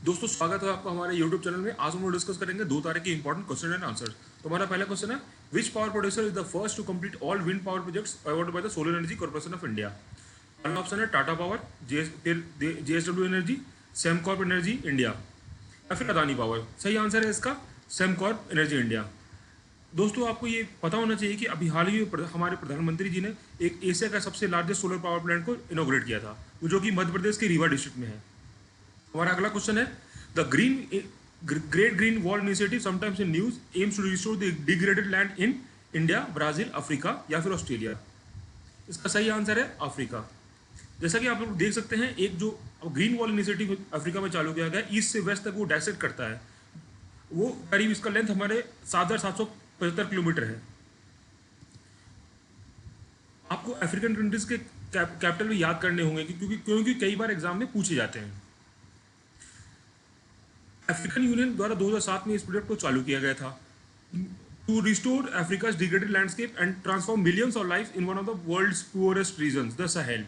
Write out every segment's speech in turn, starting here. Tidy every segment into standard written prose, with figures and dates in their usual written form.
दोस्तों स्वागत है आपका हमारे YouTube चैनल में। आज हम लोग डिस्कस करेंगे दो तरह के इंपॉर्टेंट क्वेश्चन एंड आंसर। तो हमारा पहला क्वेश्चन है, which power producer is the first to complete all wind power projects awarded by the Solar Energy Corporation of India. पहला ऑप्शन है Tata power, JSW energy, Sembcorp energy India या फिर Adani power. सही answer है इसका सेमकॉर्प एनर्जी इंडिया। दोस्तों आपको ये पता होना चाहिए कि अभी हाल ही में हमारे प्रधानमंत्री जी ने एक एशिया का सबसे लार्जेस्ट सोलर पावर प्लांट को इनॉग्रेट किया था, जो कि मध्य प्रदेश के रीवा डिस्ट्रिक्ट में है। हमारा अगला क्वेश्चन है, the great green wall initiative sometimes in news aims to restore the degraded land in India, Brazil, Africa या फिर ऑस्ट्रेलिया। इसका सही आंसर है अफ्रीका। जैसा कि आप लोग देख सकते हैं, एक जो ग्रीन वॉल इनिशिएटिव अफ्रीका में चालू किया गया, ईस्ट से वेस्ट तक वो डायसेक्ट करता है। वो करीब इसका लेंथ हमारे 7,775 किलोमीटर है। आपको अफ्रीकन कंट्रीज के कैपिटल भी याद करने होंगे क्योंकि कई बार एग्जाम में पूछे जाते हैं। अफ्रीकन यूनियन द्वारा 2007 में इस प्रोजेक्ट को चालू किया गया था, to restore Africa's degraded landscape and transform millions of life in one of the world's poorest regions, the Sahel.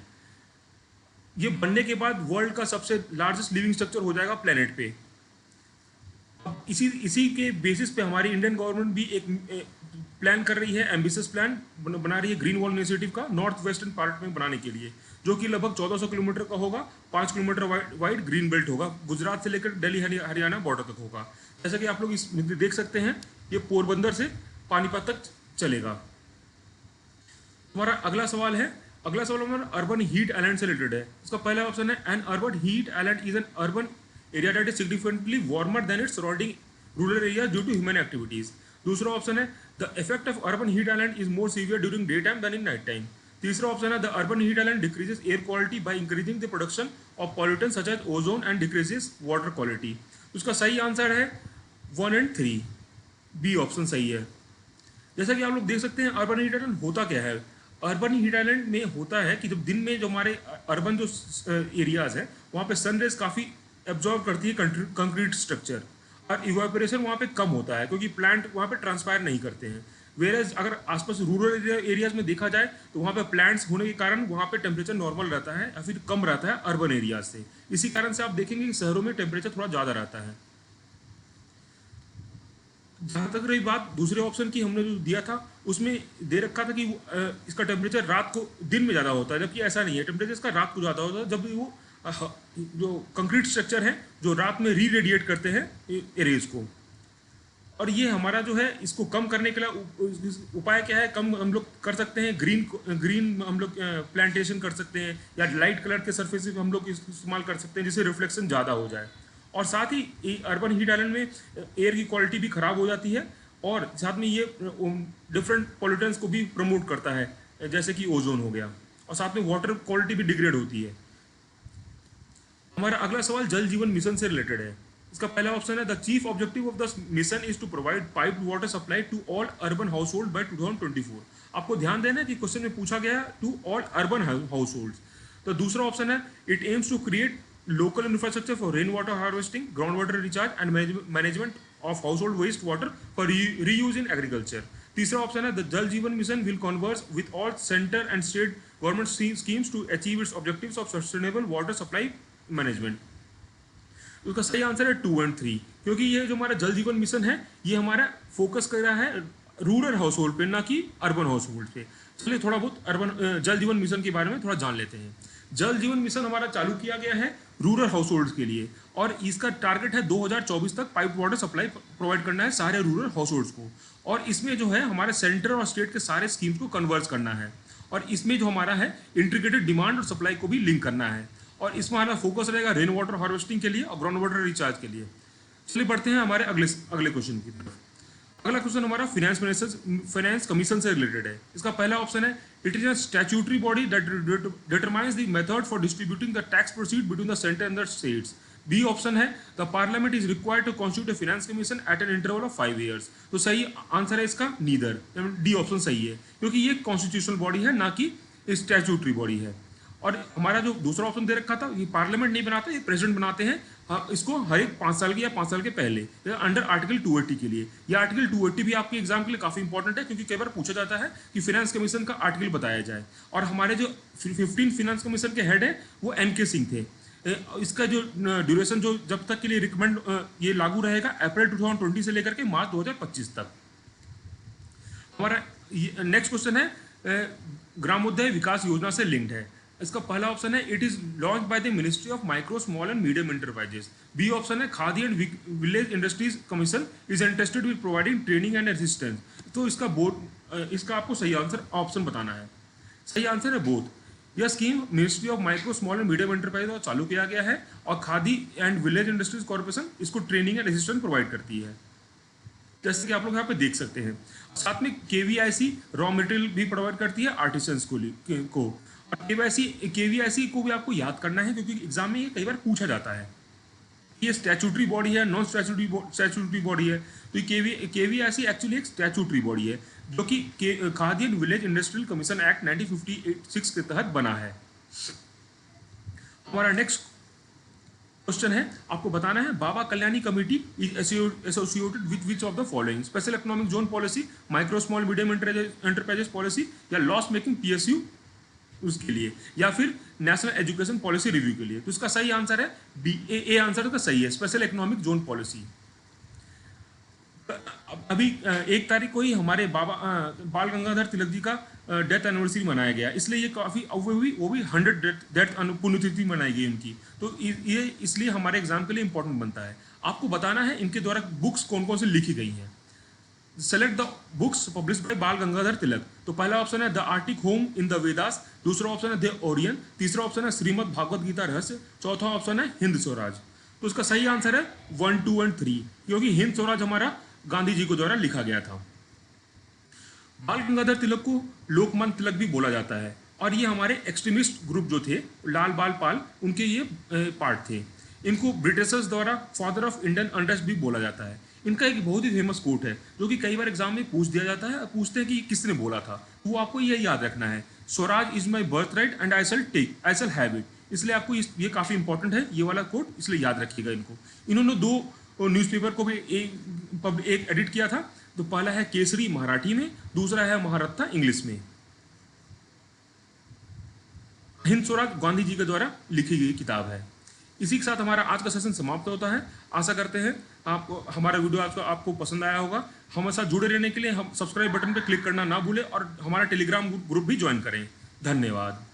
ये बनने के बाद वर्ल्ड का सबसे लार्जेस्ट लिविंग स्ट्रक्चर हो जाएगा प्लेनेट पे। अब इसी के बेसिस पे हमारी इंडियन गवर्नमेंट भी एक प्लान कर रही है, एम्बिशियस प्लान बना रही है ग्रीन वॉल इनिशिएटिव का नॉर्थ वेस्टर्न पार्ट में बनाने के लिए, जो कि लगभग 1400 किलोमीटर का होगा। 5 किलोमीटर वाइड ग्रीन बेल्ट होगा, गुजरात से लेकर दिल्ली हरियाणा बॉर्डर तक होगा। जैसा कि आप लोग इस देख सकते हैं, ये पोरबंदर से पानीपत तक चलेगा। हमारा अगला सवाल हमारा अर्बन हीट आइलैंड से रिलेटेड है। इसका पहला ऑप्शन है, an urban heat island is an urban area that is significantly warmer than its surrounding rural area due to human activities. दूसरा ऑप्शन है, the effect of urban heat island is more severe during day time than in night time. तीसरा option है, the urban heat island decreases air quality by increasing the production of pollutants such as ozone and decreases water quality. उसका सही answer है 1 और 3, B option सही है। जैसा कि आप लोग देख सकते हैं, अर्बन हीट आइलैंड होता क्या है। अर्बन हीट आइलैंड में होता है कि जब दिन में जो हमारे अर्बन जो एरियाज है, वहाँ पे सनरेज काफ़ी एब्जॉर्ब करती है कंक्रीट स्ट्रक्चर, और इवापोरेशन वहाँ पे कम होता है क्योंकि प्लांट वहाँ पे ट्रांसपायर नहीं करते हैं। वेरएज अगर आसपास रूरल एरियाज में देखा जाए तो वहाँ पे प्लांट्स होने के कारण वहाँ पे टेम्परेचर नॉर्मल रहता है या फिर कम रहता है अर्बन एरियाज से। इसी कारण से आप देखेंगे कि शहरों में टेम्परेचर थोड़ा ज़्यादा रहता है। जहाँ तक रही बात दूसरे ऑप्शन की, हमने जो दिया था उसमें दे रखा था कि इसका टेम्परेचर रात को दिन में ज़्यादा होता है, जबकि ऐसा नहीं है। टेम्परेचर इसका रात को ज़्यादा होता है जब वो जो कंक्रीट स्ट्रक्चर है जो रात में री रेडिएट करते हैं एरेज को। और ये हमारा जो है, इसको कम करने के लिए उपाय क्या है, कम हम लोग कर सकते हैं ग्रीन हम लोग प्लांटेशन कर सकते हैं, या लाइट कलर के सरफेस हम लोग इस्तेमाल कर सकते हैं जिससे रिफ्लेक्शन ज़्यादा हो जाए। और साथ ही अर्बन हीट आइलैंड में एयर की क्वालिटी भी ख़राब हो जाती है, और साथ में ये डिफरेंट पॉल्यूटेंट्स को भी प्रमोट करता है, जैसे कि ओजोन हो गया, और साथ में वाटर क्वालिटी भी डिग्रेड होती है। हमारा अगला सवाल जल जीवन मिशन से रिलेटेड है। इसका पहला ऑप्शन है, the chief objective of the mission is to provide piped water supply to all urban household by 2024। आपको ध्यान देना है कि क्वेश्चन में पूछा गया to all urban household. तो दूसरा ऑप्शन है, it aims to create local infrastructure for rain water harvesting, ground water recharge and management of household waste water for reuse in agriculture. तीसरा option है, the Jal Jeevan mission will converse with all centre and state government schemes to achieve its objectives of sustainable water supply management. उसका सही answer है 2 और 3, क्योंकि ये जो हमारा जल जीवन मिशन है ये हमारा फोकस कर रहा है रूरल हाउस होल्ड पे, ना कि अर्बन हाउस होल्ड पे। चलिए थोड़ा बहुत जल जीवन मिशन के बारे में थोड़ा जान लेते हैं। जल जीवन मिशन हमारा चालू किया गया है रूरल हाउस होल्ड के लिए, और इसका टारगेट है 2024 तक पाइप वाटर सप्लाई प्रोवाइड करना है सारे रूरल हाउस होल्ड्स को। और इसमें जो है हमारे सेंटर और स्टेट के सारे स्कीम्स को कन्वर्ज करना है, और इसमें जो हमारा है इंटीग्रेटेड डिमांड और सप्लाई को भी लिंक करना है। और इसमें हमारा फोकस रहेगा रेन वाटर हार्वेस्टिंग के लिए और ग्राउंड वाटर रिचार्ज के लिए। चलिए बढ़ते हैं हमारे अगले क्वेश्चन की तरफ। अगला क्वेश्चन हमारा फाइनेंस कमीशन से रिलेटेड है। इसका पहला ऑप्शन है, it is a statutory body that determines the method for distributing the tax proceed between the centre and the states. B option है, the parliament is required to constitute a finance commission at an interval of 5 years. तो सही answer है इसका neither, D option सही है, क्योंकि ये constitutional body है ना कि स्टैट्यूटरी बॉडी है। और हमारा जो दूसरा ऑप्शन दे रखा था, ये पार्लियामेंट नहीं बनाते, ये प्रेसिडेंट बनाते हैं। हाँ, इसको हर एक 5 साल के या 5 साल के पहले अंडर आर्टिकल 280 के लिए। यह आर्टिकल 280 भी आपके एग्जाम के लिए काफ़ी इंपॉर्टेंट है, क्योंकि कई बार पूछा जाता है कि फाइनेंस कमीशन का आर्टिकल बताया जाए। और हमारे जो 15 फाइनेंस कमीशन के हेड है वो MK सिंह थे। इसका जो ड्यूरेशन जो जब तक के लिए रिकमेंड ये लागू रहेगा अप्रैल 2020 से लेकर के मार्च 2025 तक। हमारा नेक्स्ट क्वेश्चन है ग्रामोदय विकास योजना से लिंक्ड है। इसका पहला ऑप्शन है it is launch by the ministry of micro small and medium enterprises. B option है Khadi and village industries commission is interested with providing training and assistance. तो इसका इसका आपको सही आंसर ऑप्शन बताना है। सही आंसर है बोथ। यह scheme ministry of micro small and medium enterprise द्वारा चालू किया गया है और khadi and village industries corporation इसको ट्रेनिंग एंड असिस्टेंस प्रोवाइड करती है, जैसे कि आप लोग यहाँ पे देख सकते हैं। साथ में केवीआईसी रॉ मटेरियल भी प्रोवाइड करती है आर्टिसंस को। और केवीआईसी को भी आपको याद करना है क्योंकि एग्जाम में ये कई बार पूछा जाता है। ये स्टैट्यूटरी बॉडी है, नॉन स्टैट्यूटरी बॉडी है। तो केवीआईसी एक्चुअली एक स्टैट्यूटरी बॉडी है जो कि khadi and village industrial commission act 1956 के तहत बना है। हमारा नेक्स्ट क्वेश्चन है, आपको बताना है Baba Kalyani committee is associated with which of the following? Special economic zone policy, micro small medium enterprises policy, या लॉस मेकिंग पीएसयू उसके लिए, या फिर नेशनल एजुकेशन पॉलिसी रिव्यू के लिए। तो इसका सही आंसर है बी। ए आंसर का सही है, स्पेशल इकोनॉमिक जोन पॉलिसी। अभी 1 तारीख को ही हमारे बाबा बाल गंगाधर तिलक जी का डेथ एनिवर्सरी मनाया गया, इसलिए ये काफ़ी वो भी 100 डेथ पुण्यतिथि मनाई गई उनकी। तो ये इसलिए हमारे एग्जाम के लिए इंपॉर्टेंट बनता है। आपको बताना है इनके द्वारा बुक्स कौन कौन सी लिखी गई हैं। Select the books published by बाल गंगाधर तिलक। तो पहला ऑप्शन है the Arctic home in the Vedas, दूसरा ऑप्शन है द ओरियन, तीसरा ऑप्शन है श्रीमद् भागवत गीता रहस्य, चौथा ऑप्शन है हिंद स्वराज। तो इसका सही आंसर है 1, 2 और 3, क्योंकि हिंद स्वराज हमारा गांधी जी को द्वारा लिखा गया था। बाल गंगाधर तिलक को लोकमान्य तिलक भी बोला जाता है और ये हमारे एक्सट्रीमिस्ट ग्रुप जो थे लाल बाल पाल उनके ये पार्ट थे। इनको ब्रिटिशर्स द्वारा फादर ऑफ इंडियन अनरेस्ट भी बोला जाता है। इनका एक बहुत ही फेमस कोट है जो कि कई बार एग्जाम में पूछ दिया जाता है, पूछते हैं कि किसने बोला था। वो आपको ये याद रखना है, Swaraj is my birth right and I shall have it. इसलिए आपको ये काफ़ी इंपॉर्टेंट है ये वाला कोट, इसलिए याद रखिएगा इनको। इन्होंने 2 न्यूज़पेपर को भी एक एडिट किया था। तो पहला है केसरी मराठी में, दूसरा है महारत्था इंग्लिश में। हिंद स्वराज गांधी जी के द्वारा लिखी गई किताब है। इसी के साथ हमारा आज का सेशन समाप्त होता है। आशा करते हैं आपको हमारा वीडियो आपको पसंद आया होगा। हमारे साथ जुड़े रहने के लिए हम सब्सक्राइब बटन पर क्लिक करना ना भूलें और हमारा टेलीग्राम ग्रुप भी ज्वाइन करें। धन्यवाद।